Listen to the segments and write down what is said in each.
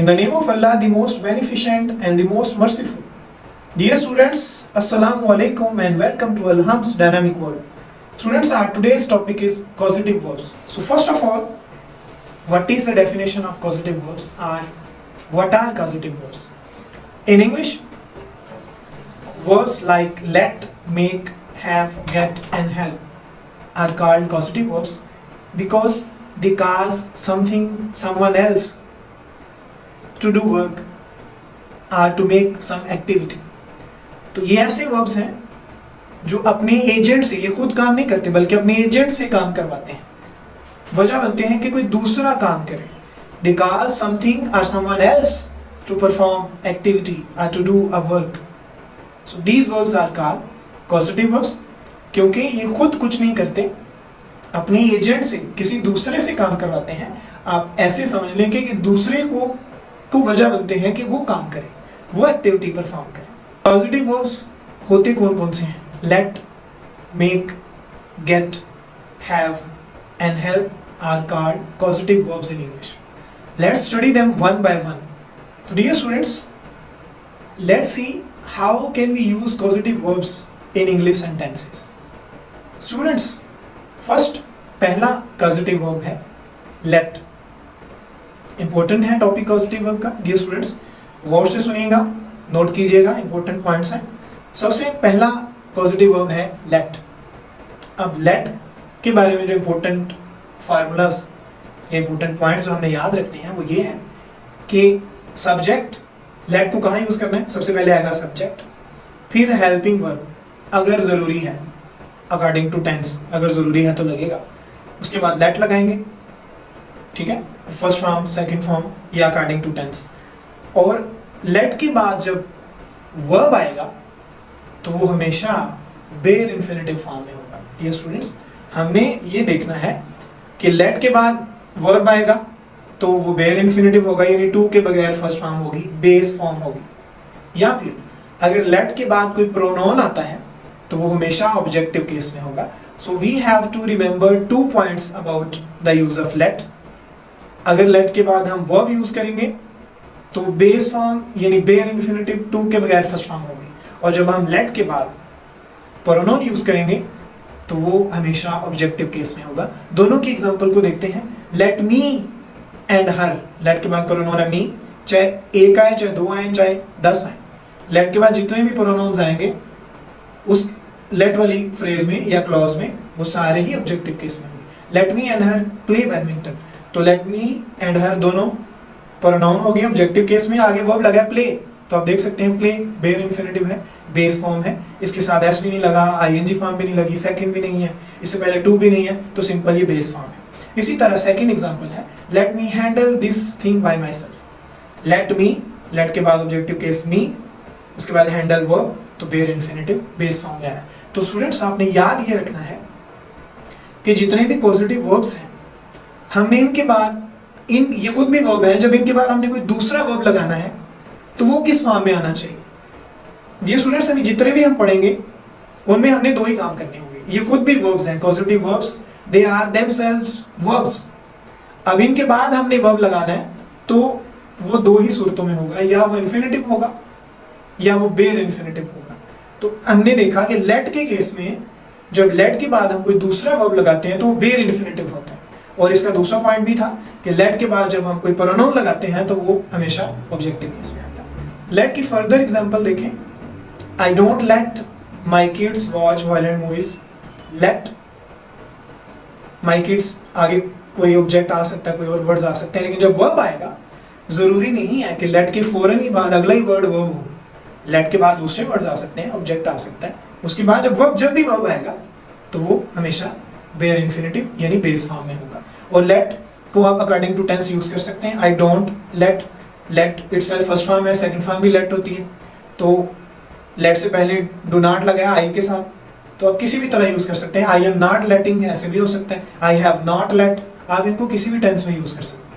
the name of Allah, the most beneficent and the most merciful. Dear students, Assalamu alaikum and welcome to Alham's Dynamic World. Students, our today's topic is causative verbs. So first of all, what is the definition of causative verbs, or what are causative verbs? In English, verbs like let, make, have, get and help are called causative verbs because they cause someone else to do work or to make some activity. तो ये ऐसे verbs हैं जो अपने agent से, ये खुद काम नहीं करते बल्कि अपने एजेंट से काम करवाते हैं, वजह बनते हैं कि कोई दूसरा काम करे. They cause something or someone else to perform activity or to do a work. So these verbs are called causative verbs क्योंकि ये खुद कुछ नहीं करते, अपने एजेंट से किसी दूसरे से काम करवाते हैं. आप ऐसे समझ लें कि दूसरे को वजह बनते हैं कि वो काम करे, वो एक्टिविटी परफॉर्म करे. पॉजिटिव वर्ब्स होते कौन कौन से हैं? Let, make, get, have and help are called positive verbs in English. Let's study them one by one. So dear students, let's see how can we use causative verbs in English sentences. Students, first पहला causative verb है let. Important है topic causative verb का. Dear students, गौर से सुनिएगा, note कीजिएगा, important points हैं. सबसे पहला causative verb है let. अब let के बारे में जो important formulas, important points जो हमने याद रखने हैं वो ये है कि सब्जेक्ट लेट को कहाँ यूज करना है. सबसे पहले आएगा सब्जेक्ट, फिर हेल्पिंग वर्ब अगर जरूरी है, अकॉर्डिंग टू टेंस अगर जरूरी है तो लगेगा, उसके बाद लेट लगाएंगे. ठीक है, फर्स्ट फॉर्म, सेकंड फॉर्म या अकॉर्डिंग टू टेंस. और लेट के बाद जब वर्ब आएगा तो वो हमेशा बेयर इन्फिनिटिव फॉर्म में होगा. ये स्टूडेंट्स, हमने ये देखना है कि लेट के बाद वर्ब आएगा तो वो बेयर इन्फिनिटिव होगा, यानी टू के बगैर फर्स्ट फॉर्म होगी, बेस फॉर्म होगी. या फिर अगर लेट के बाद कोई प्रोनाउन आता है तो वो हमेशा ऑब्जेक्टिव केस में होगा. So we have to remember 2 points about the use of let. अगर लेट के बाद हम वर्ब यूज करेंगे तो बेस फॉर्म यानी बेयर इन्फिनिटिव टू के बगैर फर्स्ट फॉर्म होगी, और जब हम लेट के बाद प्रोनाउन यूज करेंगे तो वो हमेशा ऑब्जेक्टिव केस में होगा. दोनों की एग्जांपल को देखते हैं. Let me and her, let के बाद प्रोनाउन है मी, चाहे एक आए, चाहे 2 आए, चाहे 10 आए. लेट के बाद जितने भी प्रोनाउंस आएंगे उस लेट वाली फ्रेज में या क्लॉज में वो सारे ही ऑब्जेक्टिव केस में होंगे. Late me and her play badminton, तो लेट मी एंड हर दोनों प्रोनाउन हो गए ऑब्जेक्टिव केस में. आगे वर्ब लगा प्ले, तो आप देख सकते हैं प्ले बेयर इन्फिनिटिव है, बेस फॉर्म है, इसके साथ एस भी नहीं लगा, आईएनजी फॉर्म भी नहीं लगी, सेकंड भी नहीं है, इससे पहले टू भी नहीं है, तो सिंपल ये बेस फॉर्म है. इसी तरह सेकंड एग्जांपल है let me handle this thing by myself. Let me, let के बाद ऑब्जेक्टिव केस मी, उसके बाद हैंडल वर्ब, तो बेयर इन्फिनिटिव बेस फॉर्म में आया. तो स्टूडेंट्स, आपने याद ये रखना है कि जितने भी पॉजिटिव वर्ब्स हैं हमने इनके बाद ये खुद भी वर्ब है, जब इनके बाद हमने कोई दूसरा वर्ब लगाना है तो वो किस फॉर्म में आना चाहिए. ये स्टूडेंट्स, अभी जितने भी हम पढ़ेंगे उनमें हमने 2 ही काम करने होंगे. ये खुद भी वर्ब्स हैं, positive verbs, they are themselves verbs. अब इनके बाद हमने वर्ब लगाना है तो वो 2 ही सूरतों में होगा, या वो इन्फिनिटिव होगा या वो बेयर इन्फिनिटिव होगा. तो हमने देखा कि लेट के केस में जब लेट के बाद हम कोई दूसरा वर्ब लगाते हैं तो वो बेयर इन्फिनिटिव होता है. और इसका दूसरा पॉइंट भी था कि लेट के बाद जब हम कोई प्रोनाउन लगाते हैं तो वो हमेशा ऑब्जेक्टिव केस में आता है. लेट की फर्दर एग्जांपल देखें. I don't let my kids watch violent movies. Let my kids, आगे कोई ऑब्जेक्ट आ सकता है, कोई और वर्ड्स आ सकते हैं, लेकिन जब वर्ब आएगा जरूरी नहीं है कि लेट के फौरन ही बाद अगला ही वर्ड वर्ब हो. लेट के बाद दूसरे वर्ड्स आ सकते हैं, ऑब्जेक्ट आ सकता है, उसके बाद जब भी वर्ब आएगा तो वो हमेशा बेयर इन्फिनिटिव यानी बेस फॉर्म में होगा. और लेट को आप अकॉर्डिंग टू टेंस यूज कर सकते हैं. I don't let, let itself first form है, सेकंड फॉर्म भी लेट होती है, तो लेट से पहले डू नॉट लगाया आई के साथ, तो आप किसी भी तरह यूज कर सकते हैं. आई एम नॉट लेटिंग ऐसे भी हो सकता है, आई हैव नॉट लेट, आप इनको किसी भी टेंस में यूज कर सकते हैं.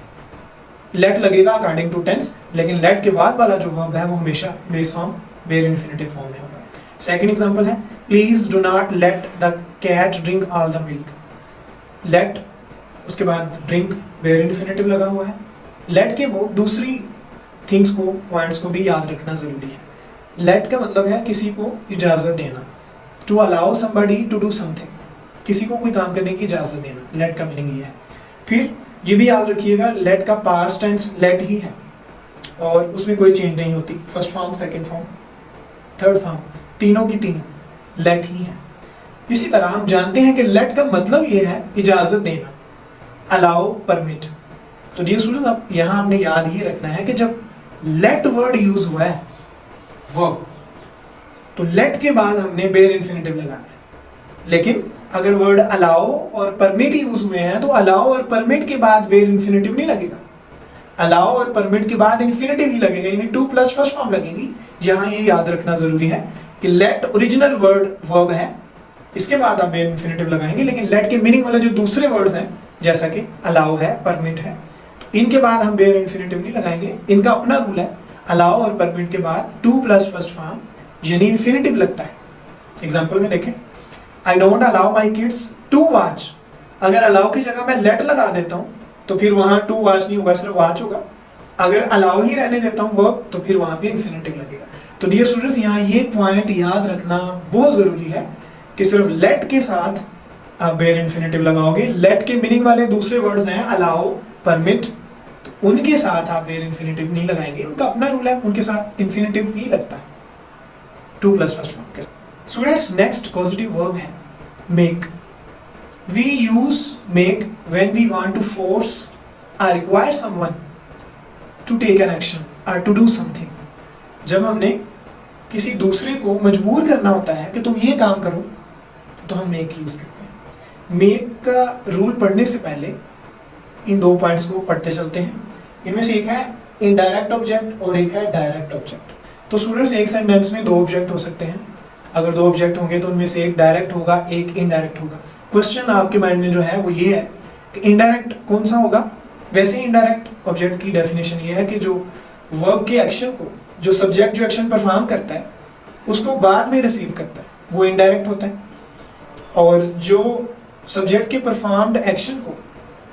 लेट लगेगा अकॉर्डिंग टू टेंस, लेकिन लेट के बाद वाला जो वर्ब है वो हमेशा base form bare infinitive form में होगा. सेकंड एग्जांपल है please do not let the cat drink all the milk. Let, उसके बाद ड्रिंक बेयर इन्फिनिटिव लगा हुआ है. लेट के वो दूसरी थिंग्स को, पॉइंट्स को भी याद रखना ज़रूरी है। लेट का मतलब है किसी को इजाज़त देना, to allow somebody to do something, किसी को कोई काम करने की इजाज़त देना, लेट का मीनिंग ये है। फिर ये भी याद रखिएगा, लेट का पास्ट टेंस लेट ही है और उसमें कोई चेंज नहीं होती, first form, second form, third form, तीनों की तीनों लेट ही है। इसी तरह हम जानते हैं कि लेट का मतलब ये है इजाज़त देना, अलाउ, परमिट। तो डियर स्टूडेंट्स, अब यहाँ आपने याद ये रखना है कि जब लेट वर्ड यूज हुआ है वर्ब, तो लेट के बाद हमने बेयर इन्फिनिटिव लगाना है। लेकिन अगर वर्ड अलाउ और परमिट यूज हुए हैं तो अलाउ और परमिट के बाद बेयर इन्फिनिटिव नहीं लगेगा, अलाउ और परमिट के बाद इन्फिनिटिव ही लगेगा, यानी टू प्लस फर्स्ट फॉर्म लगेगी। यहाँ ये याद रखना जरूरी है कि लेट ओरिजिनल वर्ड वर्ब है, इसके बाद आप बेयर इन्फिनिटिव लगाएंगे, लेकिन लेट के मीनिंग वाले जो दूसरे वर्ड्स हैं जैसा कि अलाउ है, परमिट है, तो इनके बाद हम बेयर इन्फिनिटिव नहीं लगाएंगे। इनका अपना रूल है, अलाउ और परमिट के बाद टू प्लस फर्स्ट फॉर्म यानी इन्फिनिटिव लगता है। एग्जाम्पल में देखें, I don't allow my kids to watch. अगर अलाउ की जगह मैं लेट लगा देता हूँ तो फिर वहाँ टू वॉच नहीं होगा, सिर्फ वॉच होगा। अगर अलाउ ही रहने देता हूँ वर्ब तो फिर वहाँ पे इन्फिनिटिव लगेगा। तो डियर स्टूडेंट्स, यहाँ ये पॉइंट याद रखना बहुत ज़रूरी है कि सिर्फ लेट के साथ आप बेयर इन्फिनिटिव लगाओगे। लेट के मीनिंग वाले दूसरे वर्ड्स हैं अलाउ, परमिट, तो उनके साथ आप बेयर इन्फिनिटिव नहीं लगाएंगे, उनका अपना रूल है, उनके साथ इन्फिनिटिव ही लगता है टू प्लस फर्स्ट फॉर्म के। स्टूडेंट्स, नेक्स्ट पॉजिटिव वर्ब है make. We use make when we want to force or require someone to take an action or to do something. जब हमने किसी दूसरे को मजबूर करना होता है कि तुम ये काम करो तो हम मेक यूज करते हैं। मेक का रूल पढ़ने से पहले इन दो पॉइंट्स को पढ़ते चलते हैं। इनमें से एक है इनडायरेक्ट ऑब्जेक्ट और एक है डायरेक्ट ऑब्जेक्ट। तो स्टूडेंट्स, एक सेंटेंस में दो ऑब्जेक्ट हो सकते हैं। अगर दो ऑब्जेक्ट होंगे तो उनमें से एक डायरेक्ट होगा, एक इनडायरेक्ट होगा। क्वेश्चन आपके माइंड में जो है वो ये है कि इनडायरेक्ट कौन सा होगा। वैसे इनडायरेक्ट ऑब्जेक्ट की डेफिनेशन ये है कि जो वर्ब के एक्शन को, जो सब्जेक्ट जो एक्शन परफॉर्म करता है उसको बाद में रिसीव करता है, वो इनडायरेक्ट होता है, और जो सब्जेक्ट के परफॉर्म्ड एक्शन को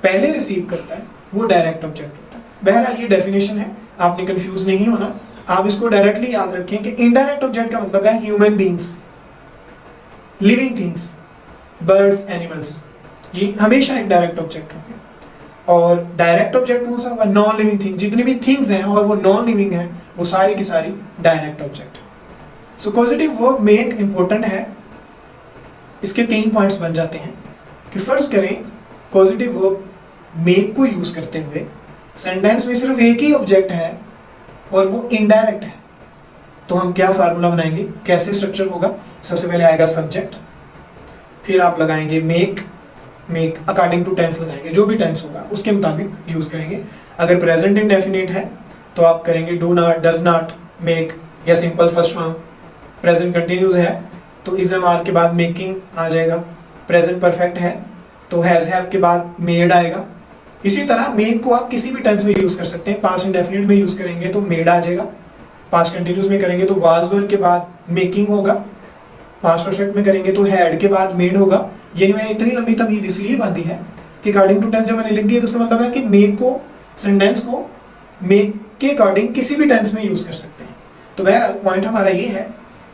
पहले रिसीव करता है वो डायरेक्ट ऑब्जेक्ट होता है। बहरहाल ये डेफिनेशन है, आपने कंफ्यूज नहीं होना, आप इसको डायरेक्टली याद रखें कि इनडायरेक्ट ऑब्जेक्ट का मतलब है human beings, living things, birds, animals, ये हमेशा इनडायरेक्ट ऑब्जेक्ट होंगे। और डायरेक्ट ऑब्जेक्ट कौन सा होगा? नॉन लिविंग थिंग्स, जितनी भी थिंग्स हैं और वो नॉन लिविंग हैं वो सारी की सारी direct object. So positive verb make important है। इसके 3 पॉइंट्स बन जाते हैं कि फर्ज करें पॉजिटिव वर्ब मेक को यूज करते हुए सेंटेंस में सिर्फ एक ही ऑब्जेक्ट है और वो इनडायरेक्ट है, तो हम क्या फार्मूला बनाएंगे, कैसे स्ट्रक्चर होगा? सबसे पहले आएगा सब्जेक्ट, फिर आप लगाएंगे make, make according to tense लगाएंगे, जो भी टेंस होगा उसके मुताबिक यूज करेंगे। अगर प्रेजेंट इंडेफिनिट है तो आप करेंगे do not, does not, make या simple first form. Present continuous है तो इज एम आर के बाद मेकिंग आ जाएगा। प्रेजेंट परफेक्ट है तो हैज हैव के बाद मेड आएगा। इसी तरह मेक को आप किसी भी टेंस में यूज कर सकते हैं। पास्ट इंडेफिनिट में यूज करेंगे तो मेड आ जाएगा, पास्ट कंटिन्यूस में करेंगे तो वाज वर के बाद मेकिंग होगा, पास्ट परफेक्ट में करेंगे तो हैड के बाद मेड होगा। ये मैं इतनी लंबी तमीज इसलिए बांधी है कि अकॉर्डिंग टू टेंस जब मैंने लिख दिया तो उसका मतलब है कि मेक को, सेंटेंस को मेक के अकॉर्डिंग किसी भी टेंस में यूज कर सकते हैं। तो बहरहाल पॉइंट हमारा ये है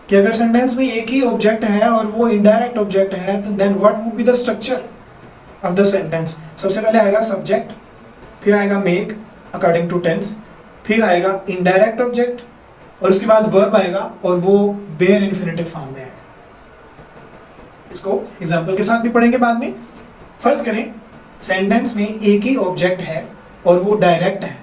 कि अगर सेंटेंस में एक ही ऑब्जेक्ट है और वो इनडायरेक्ट ऑब्जेक्ट है तो then what would be the structure of the sentence? सबसे पहले आएगा सब्जेक्ट, फिर आएगा मेक अकॉर्डिंग टू टेंस, फिर आएगा इनडायरेक्ट ऑब्जेक्ट और उसके बाद वर्ब आएगा और वो बेयर इन्फिनिटिव फॉर्म में आएगा। इसको एग्जांपल के साथ भी पढ़ेंगे बाद में। फर्ज करें सेंटेंस में एक ही ऑब्जेक्ट है और वो डायरेक्ट है,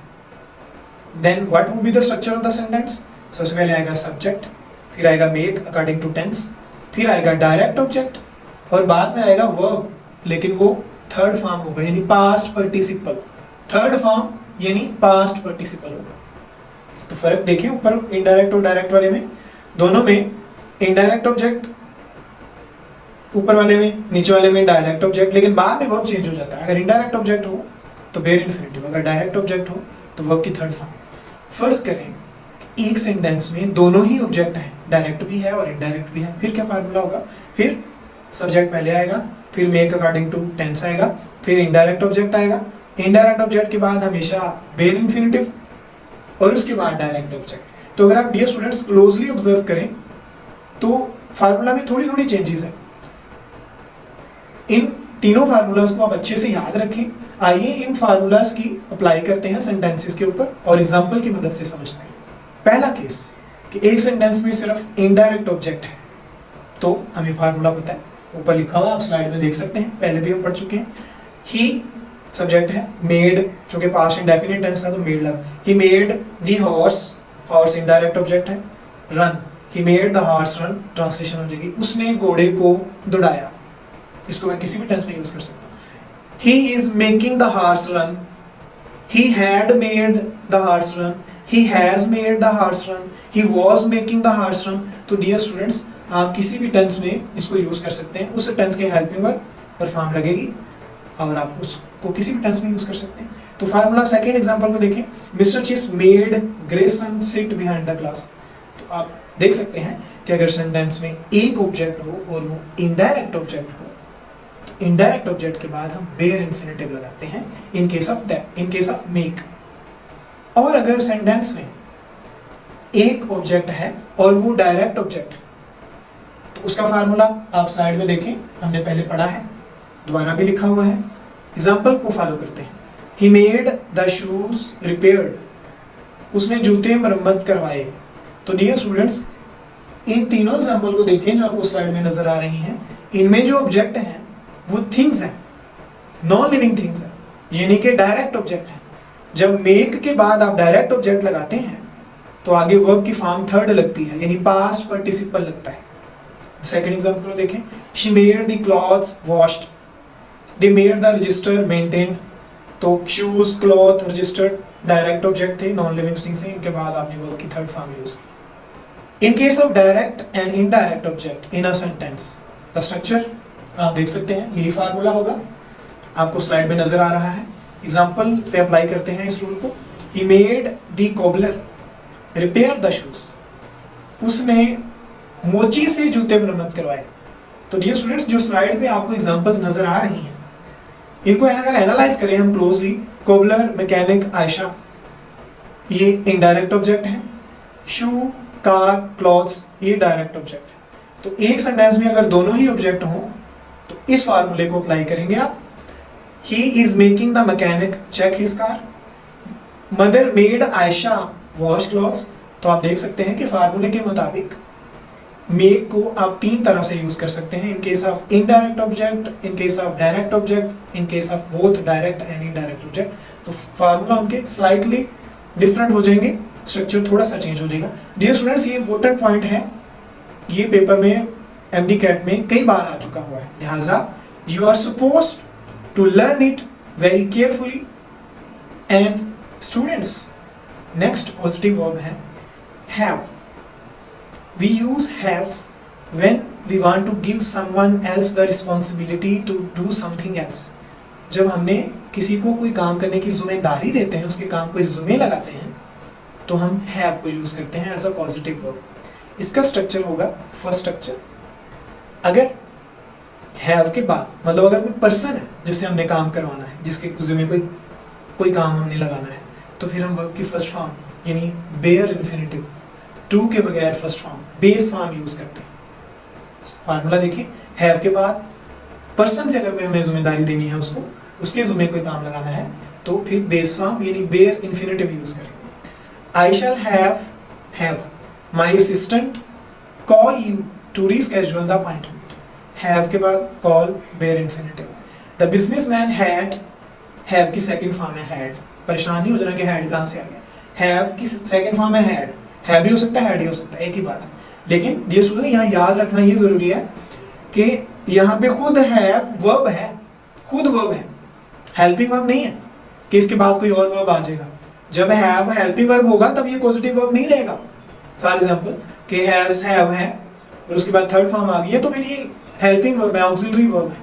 then what would be the structure of the sentence? सबसे पहले आएगा सब्जेक्ट, फिर आएगा मेक अकॉर्डिंग टू टेंस, फिर आएगा डायरेक्ट ऑब्जेक्ट और बाद में आएगा वर्ब, लेकिन वो थर्ड फॉर्म होगा यानी पास्ट पार्टिसिपल। थर्ड फॉर्म यानी पास्ट पार्टिसिपल होगा। तो फर्क देखिए ऊपर इनडायरेक्ट और डायरेक्ट वाले में, दोनों में इनडायरेक्ट ऑब्जेक्ट ऊपर वाले में, नीचे वाले में डायरेक्ट ऑब्जेक्ट, लेकिन बाद में वर्ब चेंज हो जाता है। अगर इनडायरेक्ट ऑब्जेक्ट हो तो बेयर इन्फिनिटिव, अगर डायरेक्ट ऑब्जेक्ट हो तो वर्ब की थर्ड फॉर्म। फर्ज करें एक सेंटेंस में दोनों ही ऑब्जेक्ट हैं, डायरेक्ट भी है और इनडायरेक्ट भी है, फिर क्या फार्मूला होगा? फिर सब्जेक्ट पहले आएगा, फिर मेक अकॉर्डिंग टू टेंस आएगा, फिर इनडायरेक्ट ऑब्जेक्ट आएगा। इनडायरेक्ट ऑब्जेक्ट के बाद हमेशा बेयर इन्फिनिटिव, और उसके बाद डायरेक्ट ऑब्जेक्ट। तो अगर आप डियर स्टूडेंट्स क्लोजली ऑब्जर्व करें तो फार्मूला में थोड़ी थोड़ी चेंजेस है। इन तीनों फार्मूलाज को आप अच्छे से याद रखें। आइए इन फार्मूलाज की अप्लाई करते हैं सेंटेंसेस के ऊपर और एग्जांपल की मदद से समझते हैं। पहला केस कि एक सेंटेंस में सिर्फ इनडायरेक्ट ऑब्जेक्ट है, तो हमें फार्मूला पता है, ऊपर लिखा हुआ आप स्लाइड में देख सकते हैं, पहले भी हम पढ़ चुके हैं। ही सब्जेक्ट है, मेड जो कि पास्ट इंडेफिनिट टेंस था तो मेड लगा, he made the horse, horse indirect object है। Run, he made the horse run, translation हो जाएगी उसने घोड़े को दौड़ाया। इसको मैं किसी भी टेंस में यूज कर सकता हूँ। He is making the horse run. He had made the horse run. He has made the horse run. He was making the horse run. तो डियर स्टूडेंट्स आप किसी भी टेंस में इसको यूज कर सकते हैं, उस टेंस के हेल्पिंग वर्ब पर फॉर्म लगेगी और आप उसको किसी भी टेंस में यूज कर सकते हैं। तो फार्मूला सेकंड एग्जांपल को देखें, Mr Chips made Grayson sit behind the class. तो आप देख सकते हैं कि अगर सेंटेंस में एक ऑब्जेक्ट हो और वो इनडायरेक्ट ऑब्जेक्ट हो, इनडायरेक्ट ऑब्जेक्ट के बाद हम बेयर इंफिनिटिव लगाते हैं in case of that, in case of make. और अगर सेंटेंस में एक ऑब्जेक्ट है और वो डायरेक्ट ऑब्जेक्ट, तो उसका फार्मूला आप स्लाइड में देखें, हमने पहले पढ़ा है, दोबारा भी लिखा हुआ है। एग्जांपल को फॉलो करते हैं। ही मेड द शूज रिपेयर्ड, उसने जूते मरम्मत करवाए। तो डियर स्टूडेंट्स इन तीनों एग्जांपल को देखें जो आपको स्लाइड में नजर आ रही हैं, इनमें जो ऑब्जेक्ट हैं वो थिंग्स हैं, नॉन लिविंग थिंग्स हैं, यानी कि डायरेक्ट ऑब्जेक्ट है। जब मेक के बाद आप डायरेक्ट ऑब्जेक्ट लगाते हैं तो आगे वर्ब की फॉर्म थर्ड लगती है, यानी पास्ट पार्टिसिपल लगता है। सेकंड एग्जांपल को देखें, she made the clothes washed, they made the register maintained. तो shoes, cloth, registered direct object थे, नॉन लिविंग थिंग्स थे, इनके बाद आपने वर्ब की थर्ड फॉर्म यूज की। In case of direct and indirect object in a sentence, the structure आप देख सकते हैं, यही फार्मूला होगा, आपको स्लाइड में नजर आ रहा है। एग्जांपल पे अप्लाई करते हैं इस रूल को। ही made the cobbler repair the shoes, उसने मोची से जूते मरम्मत करवाए। तो डियर स्टूडेंट्स जो स्लाइड पे आपको एग्जांपल्स नजर आ रही हैं, इनको अगर एनालाइज करें हम क्लोजली, कोबलर, मैकेनिक, आयशा, ये इनडायरेक्ट ऑब्जेक्ट है। शू, कार, क्लॉथ्स, ये डायरेक्ट ऑब्जेक्ट है। तो एक सेंटेंस में अगर दोनों ही ऑब्जेक्ट हों तो इस फार्मूले को अप्लाई करेंगे आप। He is making the mechanic check his car, mother made Ayesha wash clothes. तो आप देख सकते हैं कि फार्मूले के मुताबिक मेक को आप तीन तरह से यूज कर सकते हैं, in case of indirect object, in case of direct object, in case of both direct and indirect object. तो फार्मूला उनके स्लाइटली डिफरेंट हो जाएंगे, स्ट्रक्चर थोड़ा सा चेंज हो जाएगा। डियर स्टूडेंट्स ये इंपॉर्टेंट पॉइंट है, ये पेपर में एमडी कैट में कई बार आ चुका हुआ है, लिहाजा you are supposed to learn it very carefully. And students next positive verb है have. We use have when we want to give someone else the responsibility to do something else. जब हमने किसी को कोई काम करने की जिम्मेदारी देते हैं, उसके काम को जिम्मे लगाते हैं, तो हम हैव को यूज करते हैं एज अ पॉजिटिव वर्ब। इसका स्ट्रक्चर होगा फर्स्ट स्ट्रक्चर, अगर हैव के बाद मतलब अगर कोई पर्सन है जिससे हमने काम करवाना है, जिसके जिम्मे कोई काम हमने लगाना है, तो फिर हम वर्ब की फर्स्ट फॉर्म यानी बेयर इन्फिनिटिव, टू के बगैर first form base form use करते हैं। फार्मूला देखिए, हैव के बाद पर्सन से अगर कोई हमें जिम्मेदारी देनी है, उसको उसके जिम्मे कोई काम लगाना है, तो फिर बेस फॉर्म यानी बेयर इन्फिनिटिव यूज करेंगे। I shall have my assistant call you to reschedule the appointment. Have के बाद call bare infinitive. The businessman have की सेकंड फॉर्म है हैड। परेशानी हो जाना कि हैड कहाँ से आ गया, हैव की सेकंड फॉर्म है हैड, हैव भी हो सकता है हैड ही हो सकता है, एक ही बात है। लेकिन ये स्टूडेंट यहाँ याद रखना ये जरूरी है कि यहाँ पे खुद हैव वर्ब है, खुद वर्ब है, हेल्पिंग वर्ब नहीं है कि इसके बाद कोई और वर्ब आ जाएगा। जब हैव हेल्पिंग वर्ब होगा तब ये पॉजिटिव वर्ब नहीं रहेगा। फॉर एग्जांपल कि हैज हैव है और उसके बाद थर्ड फॉर्म आ गई है, तो फिर ये हेल्पिंग वर्ब है, ऑक्सिलरी वर्ब है,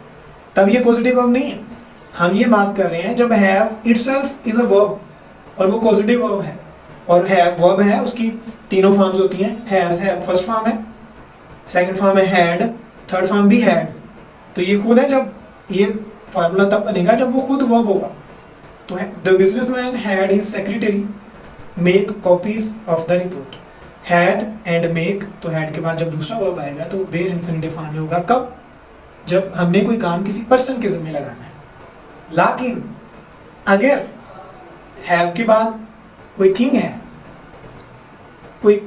तब ये पॉजिटिव वर्ब नहीं है। हम ये बात कर रहे हैं जब have itself is a verb और वो पॉजिटिव वर्ब है, और हैव वर्ब है, उसकी तीनों फॉर्म्स होती हैं। हैज है फर्स्ट फॉर्म है, सेकंड फॉर्म है हैड, थर्ड फॉर्म भी हैड। तो ये खुद है, जब ये फार्मूला तब बनेगा जब वो खुद वर्ब होगा। तो the businessman had his secretary make copies of the report. Had and make, तो हैड के बाद जब दूसरा वर्ब आएगा तो बेयर इन्फिनिटिव फॉर्म में होगा। कब? जब हमने कोई काम किसी पर्सन के जिम्मे लगाना है। लेकिन अगर हैव के बाद कोई थिंग है, कोई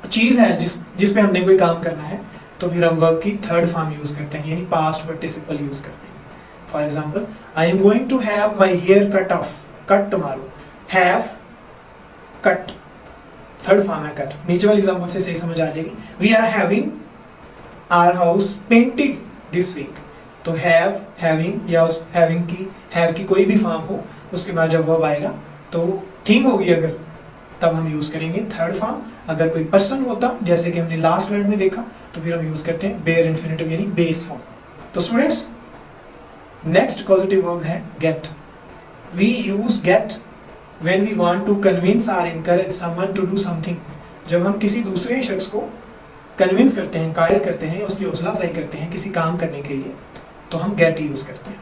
चीज है जिस पे हमने कोई काम करना है, तो फिर हम वर्ब की थर्ड फॉर्म यूज करते हैं, यानी पास्ट पार्टिसिपल यूज करते हैं। For example, I am going to have my hair cut off, cut tomorrow. Have cut, third form है कट। नीचे वाली एग्जांपल से सही समझ आ जाएगी। We are having our house painted this week. तो हैव, हैविंग या उस हैव की कोई भी फॉर्म हो, उसके बाद जब वर्ब आएगा तो थिंग होगी अगर, तब हम यूज करेंगे थर्ड फॉर्म। अगर कोई पर्सन होता, जैसे कि हमने लास्ट स्लाइड में देखा, तो फिर हम यूज करते हैं बेयर इन्फिनिटिव यानी बेस फॉर्म। तो स्टूडेंट्स, नेक्स्ट पॉजिटिव वर्ब है get. We use get when we want to convince or encourage someone to do something. जब हम किसी दूसरे शख्स को कन्विंस करते हैं, कायल करते हैं, उसकी हौसला अफजाई करते हैं किसी काम करने के लिए, तो हम गेट यूज करते हैं।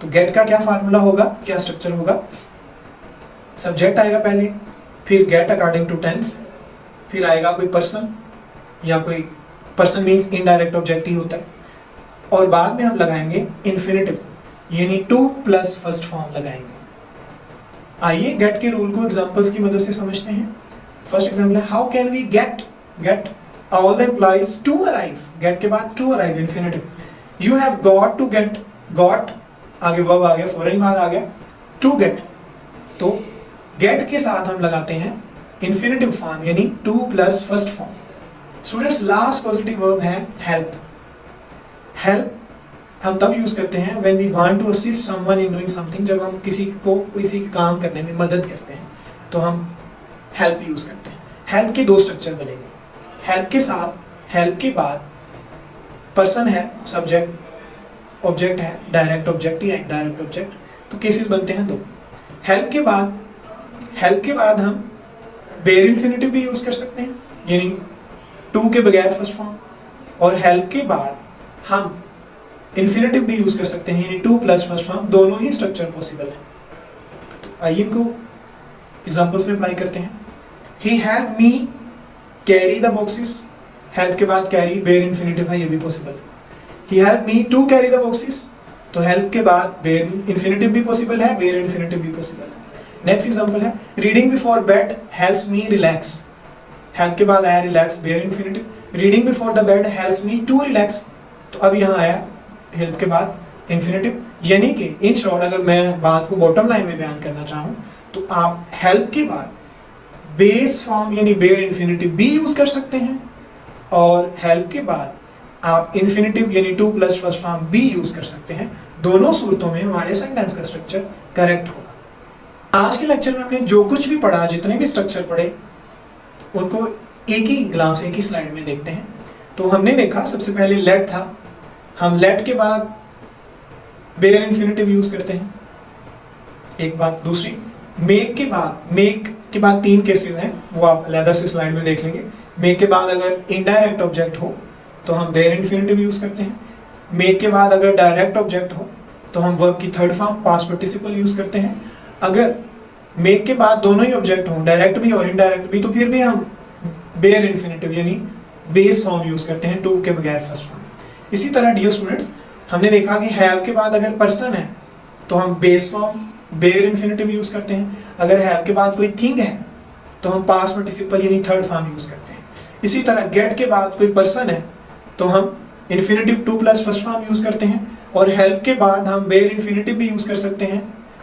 तो गेट का क्या फार्मूला होगा, क्या स्ट्रक्चर होगा? सब्जेक्ट आएगा पहले, फिर गेट अकॉर्डिंग टू टेंस, फिर आएगा कोई पर्सन, या कोई पर्सन मीन्स इनडायरेक्ट ऑब्जेक्ट ही होता है, और बाद में हम लगाएंगे इन्फिनिटिव यानी टू प्लस फर्स्ट फॉर्म लगाएंगे। आइए गेट के रूल को एग्जांपल्स की मदद से समझते हैं। फर्स्ट एग्जांपल है, how can we get all the employees to arrive. Get के बाद to arrive infinitive. You have got to get, got आगे वर्ब आ गया, फौरन बाद आ गया टू गेट। तो गेट के साथ हम लगाते हैं इन्फिनिटिव फॉर्म यानी to plus first form. Students, last positive verb है हेल्प। हेल्प हम तब यूज करते हैं when we want to assist someone in doing something. जब हम किसी को किसी काम करने में मदद करते हैं तो हम हेल्प यूज करते हैं। हेल्प के दो स्ट्रक्चर बनेंगे। हेल्प के साथ, हेल्प के बाद पर्सन है, सब्जेक्ट ऑब्जेक्ट है, डायरेक्ट ऑब्जेक्ट या इनडायरेक्ट ऑब्जेक्ट, तो केसेस बनते हैं दो। हेल्प के बाद हम बेयर इन्फिनिटिव भी यूज कर सकते हैं यानी टू के बगैर फर्स्ट फॉर्म, और हेल्प के बाद हम इन्फिनिटिव भी यूज कर सकते हैं यानी टू प्लस फर्स्ट फॉर्म। दोनों ही स्ट्रक्चर पॉसिबल है। तो आइए इनको एग्जांपल्स में अप्लाई करते हैं। He help me carry the boxes. Help के बाद कैरी बेयर इन्फिनिटिव है, ये भी पॉसिबल है। He help me to carry the boxes, तो हेल्प के बाद बेयर इन्फिनिटिव भी पॉसिबल है, बेयर इन्फिनिटिव भी पॉसिबल है। नेक्स्ट एग्जांपल है, reading before bed helps me relax. Help के बाद आया relax, bare infinitive. Reading before the bed helps me to relax, तो अब यहाँ आया हेल्प के बाद इन्फिनिटिव। यानी कि इन शॉर्ट अगर मैं बात को बॉटम लाइन में बयान करना चाहूँ तो आप हेल्प के बाद बेस फॉर्म यानी बेयर इन्फिनिटिव भी यूज कर सकते हैं, और हेल्प के बाद आप इन्फिनिटिव यानी टू प्लस फर्स्ट फॉर्म भी यूज कर सकते हैं। दोनों सूरतों में हमारे सेंटेंस का स्ट्रक्चर करेक्ट होगा। आज के लेक्चर में हमने जो कुछ भी पढ़ा, जितने भी स्ट्रक्चर पढ़े, उनको एक ही ग्लास, एक ही स्लाइड में देखते हैं। तो हमने देखा सबसे पहले लेट था, हम लेट के बाद बेयर इन्फिनिटिव यूज करते हैं, एक बात। दूसरी, मेक के बाद तीन केसेस हैं, वो आप अलग से स्लाइड में देख लेंगे। मेक के बाद अगर इनडायरेक्ट ऑब्जेक्ट हो तो हम बेयर इन्फिनिटिव यूज करते हैं। मेक के बाद अगर डायरेक्ट ऑब्जेक्ट हो तो हम वर्ब की third form past participle use करते हैं। अगर मेक के बाद दोनों ही ऑब्जेक्ट हो, डायरेक्ट भी और इनडायरेक्ट भी, तो फिर भी हम बेयर इन्फिनिटिव यानी बेस फॉर्म यूज करते हैं, टू के बगैर फर्स्ट फॉर्म। इसी तरह डियर स्टूडेंट्स, हमने देखा कि हैव के बाद अगर पर्सन है तो हम base form bare infinitive use करते हैं। अगर हैव के बाद कोई थिंग है तो हम पास्ट पार्टिसिपल यानी थर्ड फॉर्म यूज करते हैं। इसी तरह गेट के बाद कोई पर्सन है तो हम infinitive to plus first form use करते हैं, और हेल्प के बाद हम बेयर इन्फिनिटिव भी यूज कर सकते हैं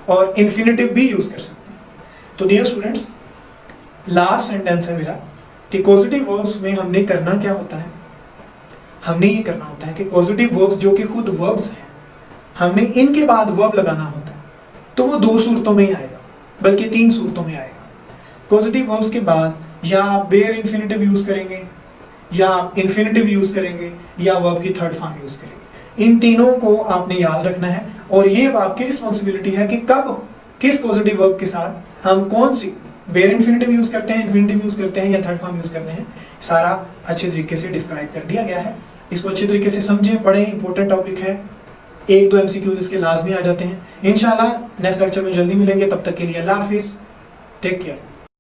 और इन्फिनिटिव भी यूज कर सकते हैं। तो डियर स्टूडेंट्स, लास्ट सेंटेंस है मेरा कि पॉजिटिव वर्ब्स में हमने करना क्या होता है। हमने ये करना होता है कि पॉजिटिव वर्ब्स जो कि खुद वर्ब्स हैं, हमने इनके बाद वर्ब लगाना होता है। तो वो दो सूरतों में ही आएगा, बल्कि तीन सूरतों में आएगा। पॉजिटिव वर्ब्स के बाद या आप बेयर इन्फिनिटिव यूज करेंगे, या आप इन्फिनिटिव यूज करेंगे, या वर्ब की थर्ड फॉर्म यूज करेंगे। इन तीनों को आपने याद रखना है, और ये आपकी रिस्पॉन्सिबिलिटी है कि कब किस पॉजिटिव वर्ब के साथ हम कौन सी बेयर इन्फिनिटिव यूज करते हैं, इन्फिनिटिव यूज करते हैं, या थर्ड फॉर्म यूज करते हैं। सारा अच्छे तरीके से डिस्क्राइब कर दिया गया है। इसको अच्छे तरीके से समझें, पढ़ें, इंपॉर्टेंट टॉपिक है। एक दो एमसीक्यूज इसके लाजमी आ जाते हैं। इंशाल्लाह नेक्स्ट लेक्चर में जल्दी मिलेंगे, तब तक के लिए अल्लाह हाफिज, टेक केयर।